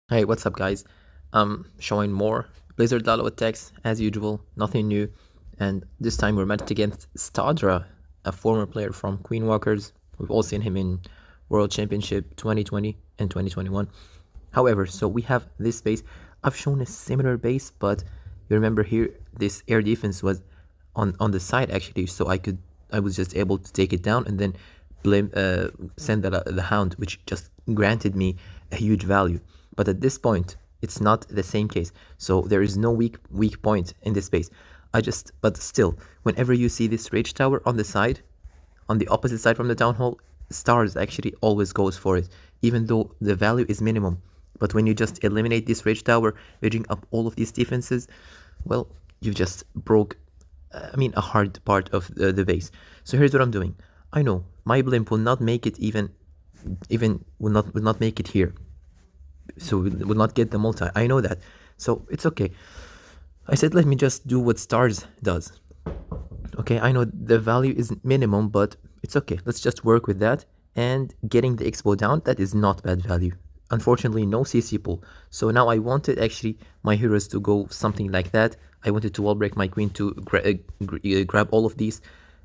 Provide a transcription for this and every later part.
Hey, what's up, guys? Showing more Blizzard Lalo attacks as usual, nothing new, and this time we're matched against Stadra, a former player from Queen Walkers. We've all seen him in World Championship 2020 and 2021. However, so we have this base. I've shown a similar base, but you remember here this air defense was on the side actually, so I was just able to take it down and then send the hound, which just granted me a huge value. But at this point, it's not the same case. So there is no weak point in this space. But still, whenever you see this rage tower on the side, on the opposite side from the town hall, stars actually always goes for it, even though the value is minimum. But when you just eliminate this rage tower, raging up all of these defenses, well, you just broke, a hard part of the base. So here's what I'm doing. I know my blimp will not make it even will not make it here, so we will not get the multi. I know that, so it's okay. I said let me just do what stars does. Okay, I know the value is minimum, but it's okay. Let's just work with that. And getting the expo down, that is not bad value. Unfortunately, no CC pull. So now I wanted actually my heroes to go something like that. I wanted to wall break my queen to grab all of these,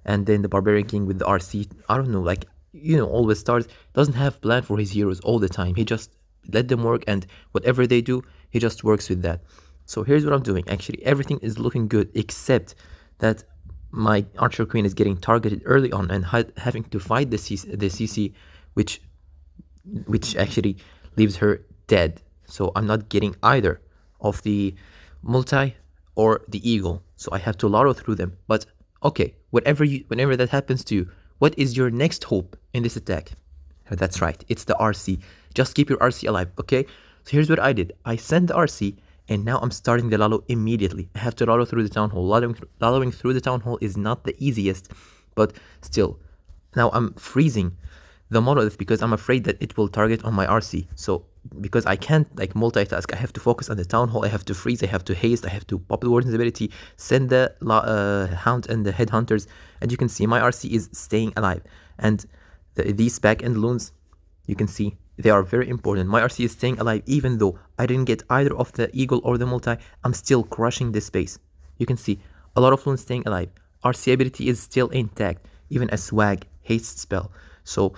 and then the barbarian king with the RC. I don't know, like, always stars doesn't have plan for his heroes all the time. He just let them work, and whatever they do, he just works with that. So here's what I'm doing. Actually, everything is looking good except that my archer queen is getting targeted early on and having to fight the CC, which actually leaves her dead. So I'm not getting either of the multi or the eagle. So I have to Laro through them. But okay, whenever that happens to you, what is your next hope in this attack? That's right, it's the RC. Just keep your RC alive, okay? So here's what I did. I sent the RC, and now I'm starting the Lalo immediately. I have to Lalo through the town hall. Laloing through the town hall is not the easiest, but still. Now I'm freezing the monolith because I'm afraid that it will target on my RC. So because I can't like multitask, I have to focus on the town hall. I have to freeze. I have to haste. I have to pop the warden's ability, send the hound and the headhunters, and you can see my RC is staying alive. And these back end loons, you can see they are very important. My RC is staying alive even though I didn't get either of the eagle or the multi. I'm still crushing this space. You can see a lot of loons staying alive. RC ability is still intact, even a swag haste spell. So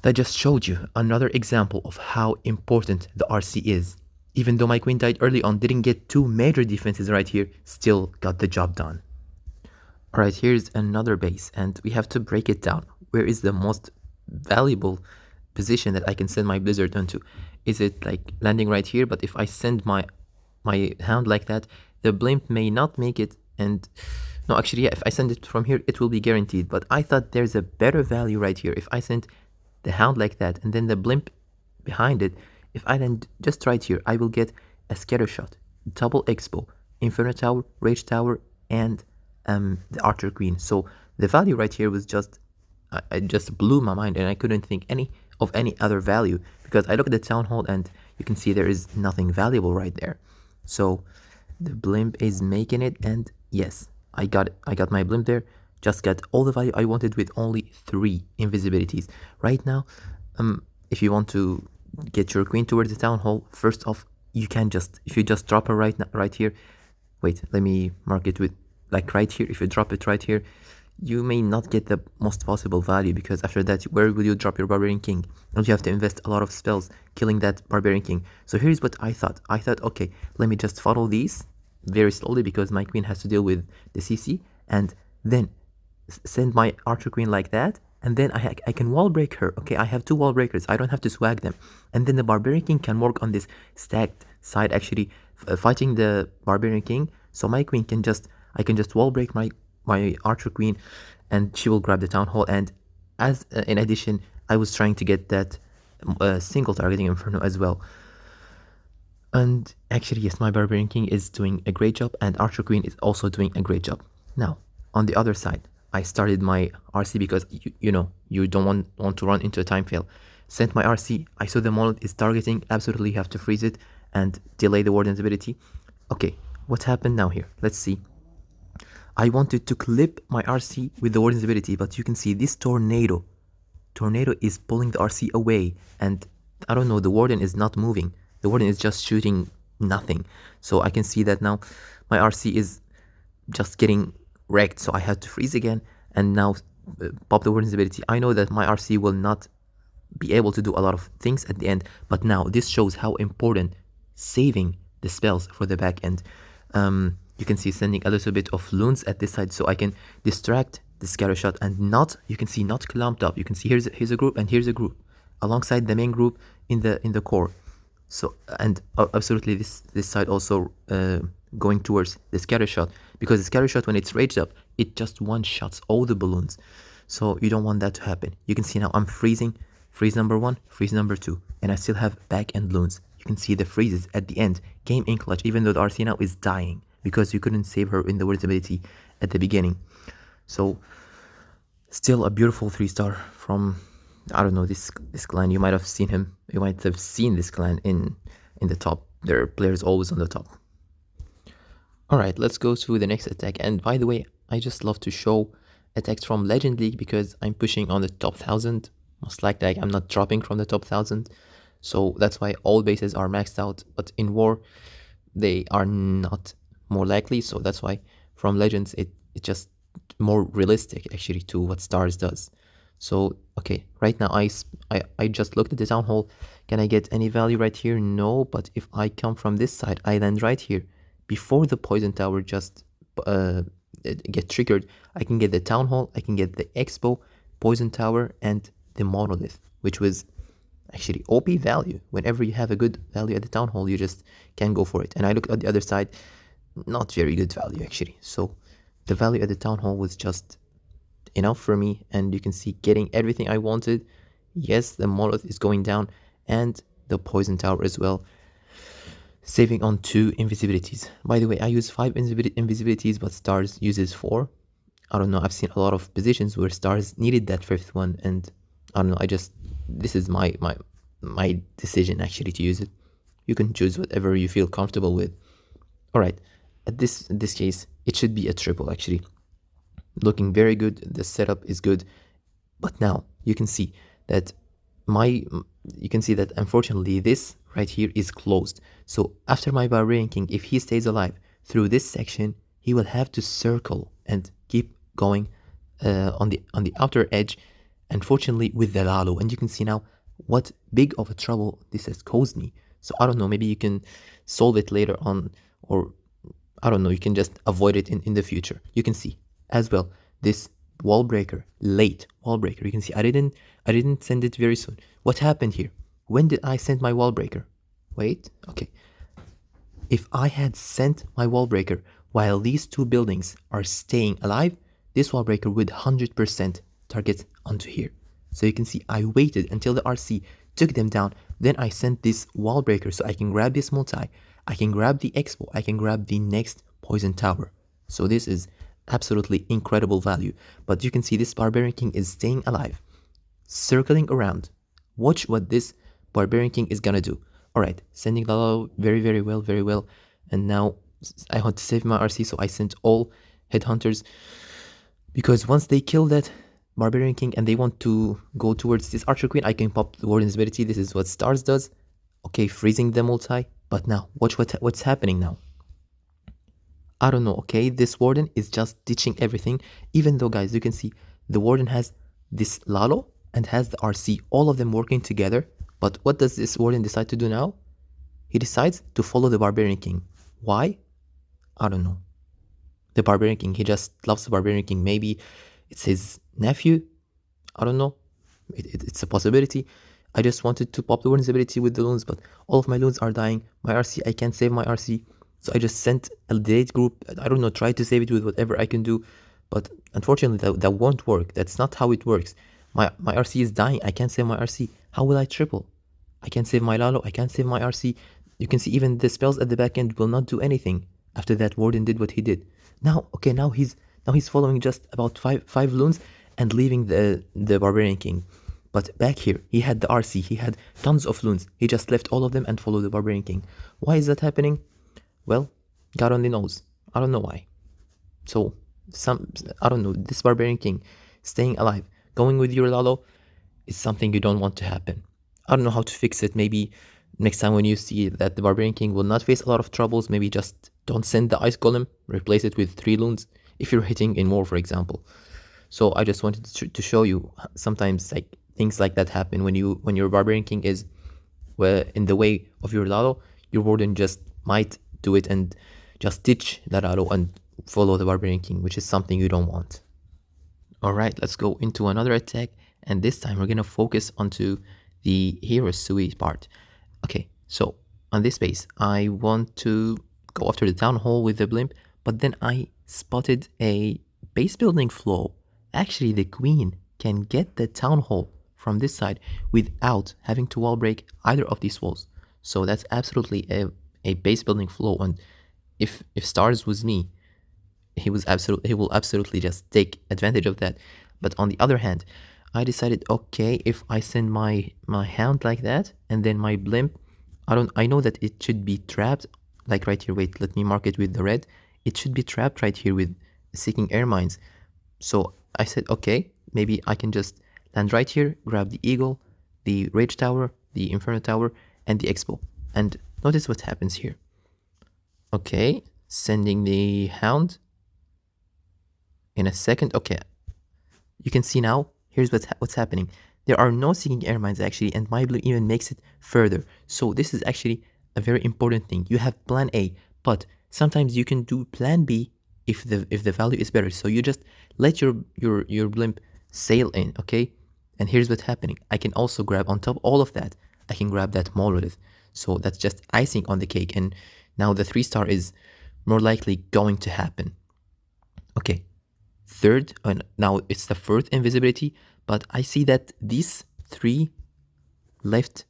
that just showed you another example of how important the RC is. Even though my queen died early on, didn't get two major defenses right here, still got the job done. Alright, here's another base, and we have to break it down. Where is the most valuable position that I can send my blizzard onto? Is it like landing right here? But if I send my hound like that, the blimp may not make it. And no, actually, yeah, if I send it from here, it will be guaranteed. But I thought there's a better value right here. If I send the hound like that and then the blimp behind it, if I land just right here, I will get a scatter shot, double expo, inferno tower, rage tower, and the archer queen. So the value right here was just it just blew my mind, and I couldn't think of any other value because I look at the town hall and you can see there is nothing valuable right there. So the blimp is making it, and yes, I got my blimp there. Just got all the value I wanted with only 3 invisibilities. Right now, if you want to get your queen towards the town hall, first off, you can if you just drop her right here. Wait, let me mark it with like right here. If you drop it right here, you may not get the most possible value because after that, where will you drop your barbarian king? And you have to invest a lot of spells killing that barbarian king. So here's what I thought. I thought, okay, let me just follow these very slowly because my queen has to deal with the CC, and then send my archer queen like that, and then I can wall break her. Okay, I have 2 wall breakers. I don't have to swag them. And then the barbarian king can work on this stacked side, actually fighting the barbarian king. So my queen can I can just wall break my archer queen, and she will grab the town hall. And as in addition, I was trying to get that single targeting inferno as well. And actually, yes, my barbarian king is doing a great job, and archer queen is also doing a great job. Now, on the other side, I started my RC because you don't want to run into a time fail. Sent my RC. I saw the monolith is targeting. Absolutely have to freeze it and delay the warden's ability. Okay, what happened now here? Let's see. I wanted to clip my RC with the warden's ability, but you can see this tornado is pulling the RC away, and I don't know, the warden is not moving. The Warden is just shooting nothing. So I can see that now my RC is just getting wrecked. So I had to freeze again and now pop the Warden's ability. I know that my RC will not be able to do a lot of things at the end, but now this shows how important saving the spells for the back end. You can see sending a little bit of loons at this side so I can distract the scatter shot and not, you can see, not clumped up. You can see here's a group and here's a group alongside the main group in the core. So, and absolutely this side also going towards the scatter shot, because the scatter shot, when it's raged up, it just one shots all the balloons. So you don't want that to happen. You can see now I'm freezing, freeze number 1, freeze number 2, and I still have back end loons. You can see the freezes at the end came in clutch, even though the RC now is dying because you couldn't save her in the Word's ability at the beginning. So still a beautiful 3-star from, I don't know, this clan. You might have seen him. You might have seen this clan in the top. There are players always on the top. All right, let's go to the next attack. And by the way, I just love to show attacks from Legend League because I'm pushing on the top 1000. Most likely I'm not dropping from the top 1000. So that's why all bases are maxed out. But in War, they are not more likely. So that's why from Legends, it's just more realistic actually to what Stars does. So, okay, right now I just looked at the Town Hall. Can I get any value right here? No, but if I come from this side, I land right here. Before the Poison Tower just get triggered, I can get the Town Hall, I can get the Expo, Poison Tower, and the Monolith, which was actually OP value. Whenever you have a good value at the Town Hall, you just can go for it. And I looked at the other side, not very good value actually. So the value at the Town Hall was just enough for me, and you can see getting everything I wanted. Yes, the Monolith is going down and the Poison Tower as well, saving on 2 invisibilities. By the way, I use 5 invisibilities, but Stars uses 4. I don't know, I've seen a lot of positions where Stars needed that 5th one, and I don't know, this is my decision actually to use it. You can choose whatever you feel comfortable with. All right, at this case, it should be a triple actually. Looking very good, the setup is good, but now you can see that unfortunately this right here is closed. So after my Barbarian King, if he stays alive through this section, he will have to circle and keep going on the outer edge, unfortunately with the Lalo. And you can see now what big of a trouble this has caused me. So I don't know, maybe you can solve it later on, or I don't know, you can just avoid it in the future. You can see as well this wall breaker, late wall breaker. You can see I didn't send it very soon. What happened here? When did I send my wall breaker? Wait, okay. If I had sent my wall breaker while these 2 buildings are staying alive, this wall breaker would 100% target onto here. So you can see I waited until the RC took them down, then I sent this wall breaker so I can grab this multi, I can grab the Expo, I can grab the next Poison Tower. So this is absolutely incredible value. But you can see this Barbarian King is staying alive, circling around. Watch what this Barbarian King is gonna do. Alright, sending Lalo very well. And now I want to save my RC, so I sent all Headhunters, because once they kill that Barbarian King and they want to go towards this Archer Queen, I can pop the Warden's ability. This is what Stars does. Okay, freezing the multi. But now, watch what's happening now. I don't know, okay? This Warden is just ditching everything. Even though, guys, you can see the Warden has this Lalo and has the RC, all of them working together. But what does this Warden decide to do now? He decides to follow the Barbarian King. Why? I don't know. The Barbarian King, he just loves the Barbarian King. Maybe it's his nephew. I don't know. It's a possibility. I just wanted to pop the Warden's ability with the loons, but all of my loons are dying. My RC, I can't save my RC. So I just sent a delayed group. I don't know, try to save it with whatever I can do. But unfortunately, that won't work. That's not how it works. My RC is dying. I can't save my RC. How will I triple? I can't save my Lalo. I can't save my RC. You can see even the spells at the back end will not do anything after that Warden did what he did. Now, okay, now he's following just about five loons and leaving the Barbarian King. But back here, he had the RC. He had tons of loons. He just left all of them and followed the Barbarian King. Why is that happening? Well, God only knows. I don't know why. So, I don't know, this Barbarian King staying alive, going with your Lalo is something you don't want to happen. I don't know how to fix it. Maybe Next time when you see that the Barbarian King will not face a lot of troubles, maybe just don't send the Ice Golem, replace it with 3 loons if you're hitting in war, for example. So I just wanted to show you sometimes like things like that happen when your Barbarian King is in the way of your Lalo. Your Warden just might do it and just ditch the Lalo and follow the Barbarian King, which is something you don't want. Alright, let's go into another attack, and this time we're gonna focus onto the Hero Sui part. Okay, so on this base, I want to go after the Town Hall with the Blimp, but then I spotted a base building flaw. Actually, the Queen can get the Town Hall from this side without having to wall break either of these walls. So that's absolutely a base building flaw, and if Stars was me, he will absolutely just take advantage of that. But on the other hand, I decided, okay, if I send my Hound like that and then my Blimp, I know that it should be trapped like right here. Wait, let me mark it with the red. It should be trapped right here with Seeking Air Mines. So I said, okay, maybe I can just land right here, grab the Eagle, the Rage Tower, the Inferno Tower, and the Expo. And notice what happens here. Okay, sending the Hound. In a second, okay, you can see now, here's what's happening. There are no Seeking Air Mines actually, and my blue even makes it further. So this is actually a very important thing. You have plan A, but sometimes you can do plan B if the value is better. So you just let your blimp sail in, okay? And here's what's happening. I can also grab on top all of that. I can grab that monolith. So that's just icing on the cake, and now the 3-star is more likely going to happen. Okay. Third, now it's the fourth invisibility, but I see that these 3 left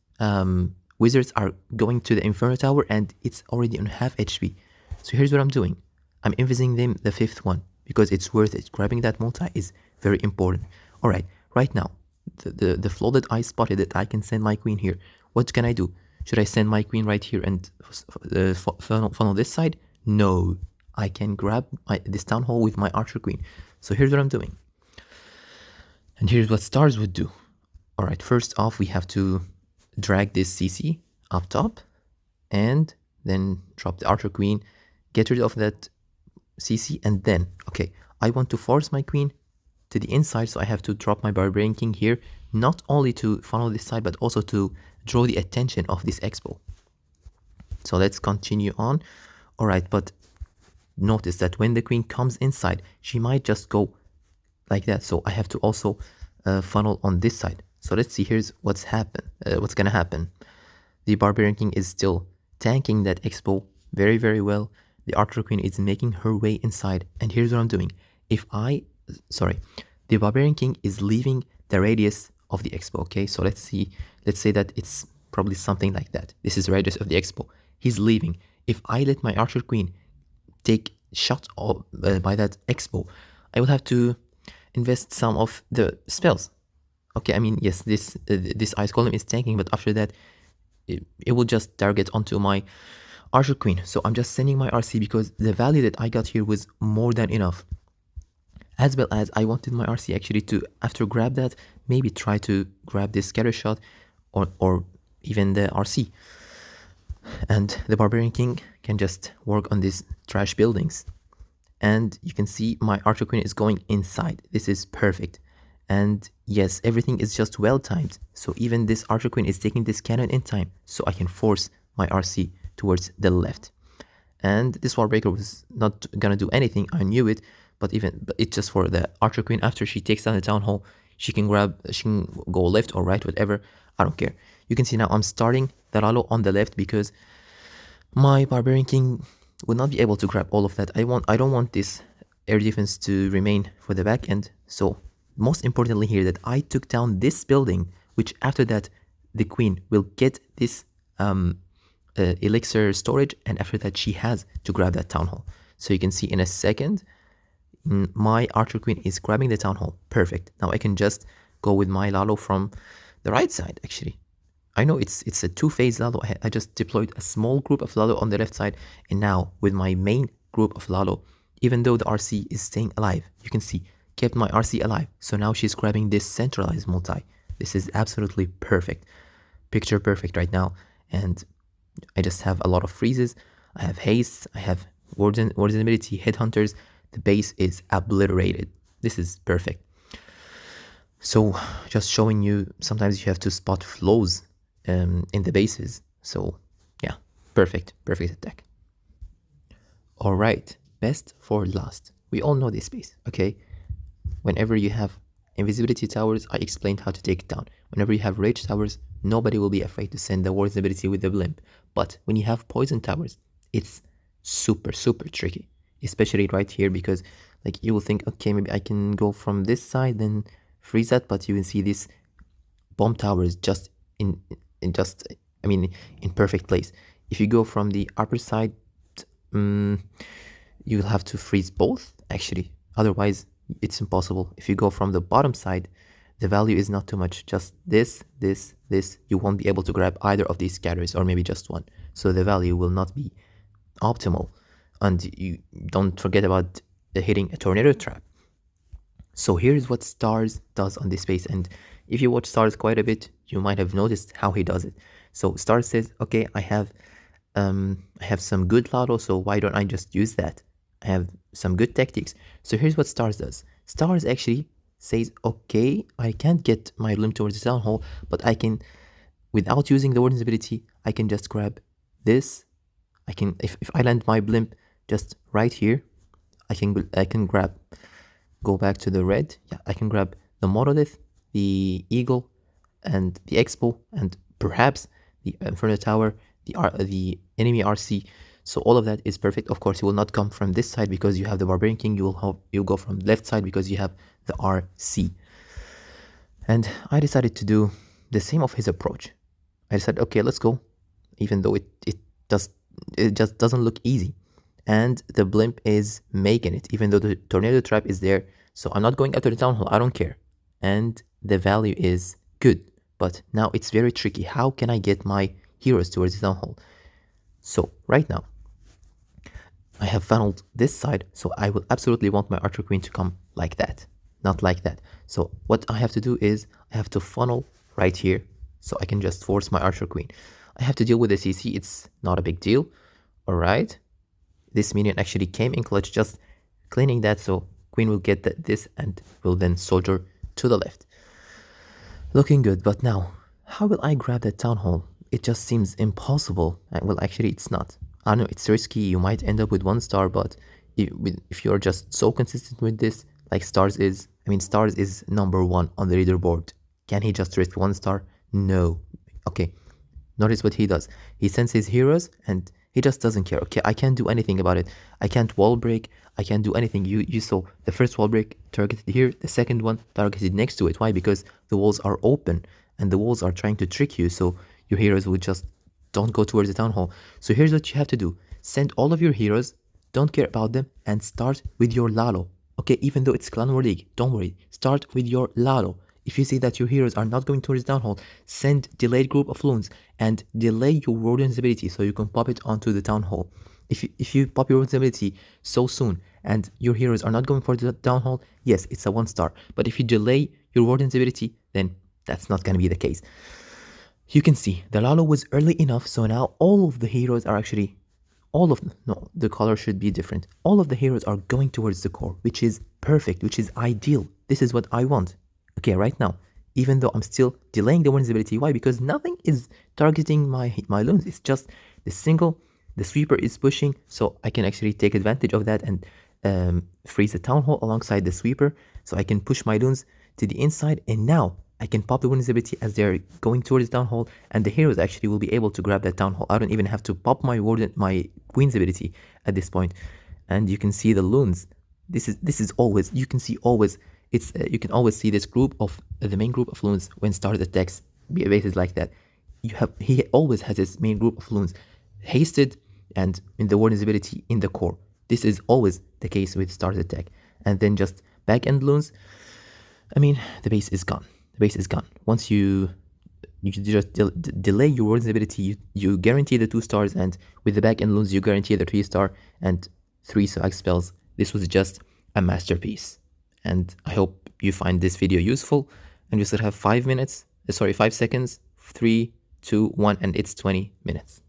wizards are going to the Inferno Tower and it's already on half HP. So here's what I'm doing. I'm invising them the 5th one because it's worth it. Grabbing that multi is very important. Alright, right now, the flaw that I spotted that I can send my queen here. What can I do? Should I send my queen right here and funnel this side? No. I can grab this Town Hall with my Archer Queen. So here's what I'm doing. And here's what Stars would do. Alright, first off, we have to drag this CC up top and then drop the Archer Queen, get rid of that CC, and then, okay, I want to force my queen to the inside, so I have to drop my Barbarian King here, not only to funnel this side, but also to draw the attention of this Expo. So let's continue on. Alright, but notice that when the queen comes inside, she might just go like that. So I have to also funnel on this side. So let's see, here's what's gonna happen. The Barbarian King is still tanking that Expo very, very well. The Archer Queen is making her way inside. And here's what I'm doing. The Barbarian King is leaving the radius of the Expo, okay? So let's say that it's probably something like that. This is the radius of the Expo. He's leaving. If I let my Archer Queen take shot by that Expo, I will have to invest some of the spells. Okay, I mean, yes, this Ice Golem is tanking, but after that, it will just target onto my Archer Queen. So I'm just sending my RC because the value that I got here was more than enough. As well as I wanted my RC actually to, after grab that, maybe try to grab this scatter shot or even the RC. And the Barbarian King can just work on these trash buildings. And you can see my Archer Queen is going inside. This is perfect. And yes, everything is just well timed. So even this Archer Queen is taking this cannon in time, so I can force my RC towards the left. And this wall breaker was not gonna do anything, I knew it, but it's just for the Archer Queen. After she takes down the Town Hall, she can go left or right, whatever, I don't care. You can see now I'm starting the Lalo on the left because my Barbarian King will not be able to grab all of that. I don't want this air defense to remain for the back end. So most importantly here, that I took down this building, which after that the queen will get this elixir storage, and after that she has to grab that Town Hall. So you can see in a second my Archer Queen is grabbing the Town Hall. Perfect. Now I can just go with my Lalo from the right side. Actually, I know it's a 2-phase Lalo. I just deployed a small group of Lalo on the left side, and now with my main group of Lalo, even though the RC is staying alive, you can see, kept my RC alive. So now she's grabbing this centralized multi. This is absolutely perfect. Picture perfect right now. and I just have a lot of freezes. I have haste, I have Warden's ability, headhunters. The base is obliterated. This is perfect. So just showing you, sometimes you have to spot flaws in the bases. So yeah, perfect attack. All right, best for last. We all know this base, okay? Whenever you have invisibility towers, I explained how to take it down. Whenever you have rage towers, nobody will be afraid to send the Warden's ability with the blimp. But when you have poison towers, it's super tricky, especially right here, because like you will think, okay, maybe I can go from this side, then freeze that, but you will see this bomb tower is just in perfect place. If you go from the upper side, you will have to freeze both actually. Otherwise, it's impossible. If you go from the bottom side, the value is not too much. Just this. You won't be able to grab either of these scatters, or maybe just one. So the value will not be optimal. And you don't forget about hitting a tornado trap. So here's what Stars does on this space, and if you watch Stars quite a bit, you might have noticed how he does it. So Stars says, okay, I have some good Lalo, so why don't I just use that? I have some good tactics. So here's what Stars does. Stars actually says, okay, I can't get my blimp towards the town hall, but I can, without using the Warden's ability, I can just grab this. I can, if I land my blimp just right here, I can grab, go back to the red. Yeah, I can grab the Monolith, the Eagle, and the Expo, and perhaps the Inferno Tower, the enemy RC. So all of that is perfect. Of course, it will not come from this side because you have the Barbarian King. You'll go from left side because you have the RC. And I decided to do the same of his approach. I decided, okay, let's go, even though it just doesn't look easy. And the blimp is making it, even though the tornado trap is there. So I'm not going after the town hall. I don't care. And the value is good. But now it's very tricky. How can I get my heroes towards the town hall? So right now, I have funneled this side. So I will absolutely want my Archer Queen to come like that, not like that. So what I have to do is I have to funnel right here. So I can just force my Archer Queen. I have to deal with the CC. It's not a big deal. All right. This minion actually came in clutch, just cleaning that, so Queen will get this and will then soldier to the left. Looking good, but now, how will I grab that town hall? It just seems impossible. Well, actually, it's not. I know it's risky. You might end up with 1 star, but if you're just so consistent with this, like Stars is, Stars is #1 on the leaderboard. Can he just risk 1 star? No. Okay, notice what he does. He sends his heroes and he just doesn't care. Okay, I can't do anything about it. I can't wall break. I can't do anything. You saw the first wall break targeted here, the second one targeted next to it. Why? Because the walls are open and the walls are trying to trick you. So your heroes will just don't go towards the town hall. So here's what you have to do. Send all of your heroes, don't care about them, and start with your Lalo. Okay, even though it's Clan War League, don't worry. Start with your Lalo. If you see that your heroes are not going towards town hall, send delayed group of loons and delay your Warden's ability so you can pop it onto the town hall. If you pop your Warden's ability so soon and your heroes are not going for the town hall, yes, it's a 1 star. But if you delay your Warden's ability, then that's not going to be the case. You can see the Lalo was early enough, so now all of the heroes are actually, the color should be different. All of the heroes are going towards the core, which is perfect, which is ideal. This is what I want. Okay, right now, even though I'm still delaying the Warden's ability, why? Because nothing is targeting my loons. It's just the sweeper is pushing, so I can actually take advantage of that and freeze the town hall alongside the sweeper, so I can push my loons to the inside, and now I can pop the Warden's ability as they're going towards the town hall, and the heroes actually will be able to grab that town hall. I don't even have to pop my Queen's ability at this point, and you can see the loons. This is always, you can see always. It's you can always see this group of the main group of loons when Stars attacks bases like that. He always has his main group of loons hasted and in the Warden's ability in the core. This is always the case with Stars attack, and then just back end loons. The base is gone. The base is gone. Once you just delay your Warden's ability, you guarantee the 2 stars, and with the back end loons you guarantee the 3 star and 3 swag spells. This was just a masterpiece. And I hope you find this video useful, and you still have 5 seconds. 3, 2, 1, and it's 20 minutes.